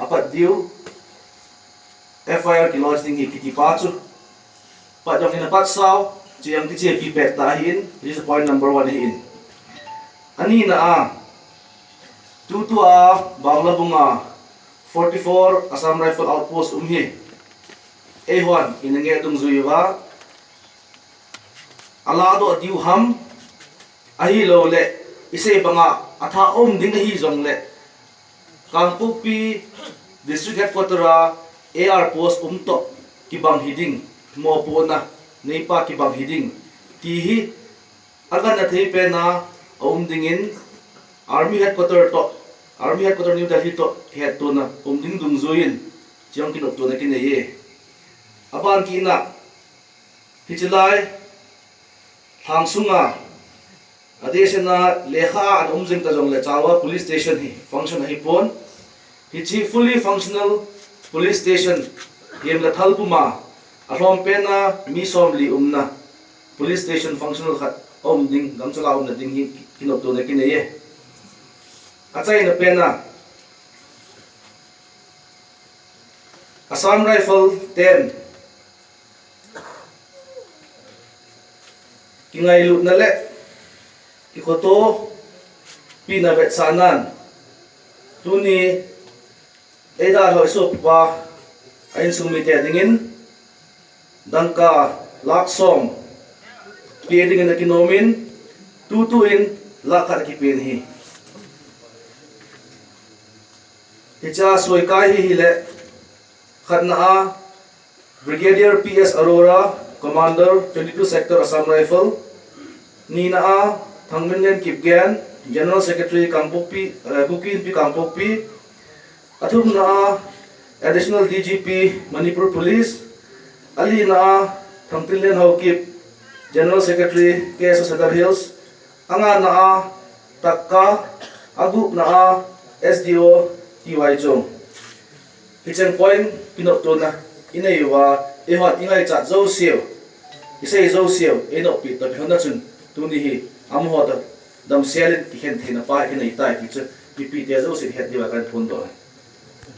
apat diu FIR ki lodge ding hi ki pa chu pa jong in apat saw chiang ti che pi pet ta hin. This is point number 1 hi in ani na a tu a bangla bunga 44 Assam Rifle Outpost hi A1 inange dung zuiwa alado diu ham ahi lo le ise banga atha ding hi zong le Kangpokpi district headquarter AR post to kibang hiding mo po na neipa kibang hiding ti hi agan na thei pe na dingin army headquarter New Delhi to head to na ding dung zoin chiang kinop to na kineye aban ki na hichilai thangsunga adesena lekha an jing ta jong le chawa police station hi function hi pon hi chi fully functional police station yem la thalpuma ahlom pe na mi som li na police station functional khat ding gam chala na ding hi kinop to na kineye achai na pe na Assam Rifle 10 kingai lut na le ki khoto pina vet sanan tuni eda lo so pa ain sumi te dingin dangka laksom pi dingin na kinomin tu in lakhat ki pen hi hicha soi kai hi le khatna a Brigadier PS Arora Commander 22 Sector Assam Rifle Nina a Thangmengen Kipgen General Secretary Kangpokpi Bukin P Kangpokpi athum na Additional DGP Manipur Police Ali na Thangtillen Hawkip General Secretary KSO Cedar Hills anga na Takka Agu na SDO TY Chong Kitchen point pinop to na inaiwa ehot ingai chat zo siu isei zo siu eno pi to hona chun tuni hi amho da dam selin ki hen thina pa ki nei tai ki chu pi te zo si het diwa kan phun do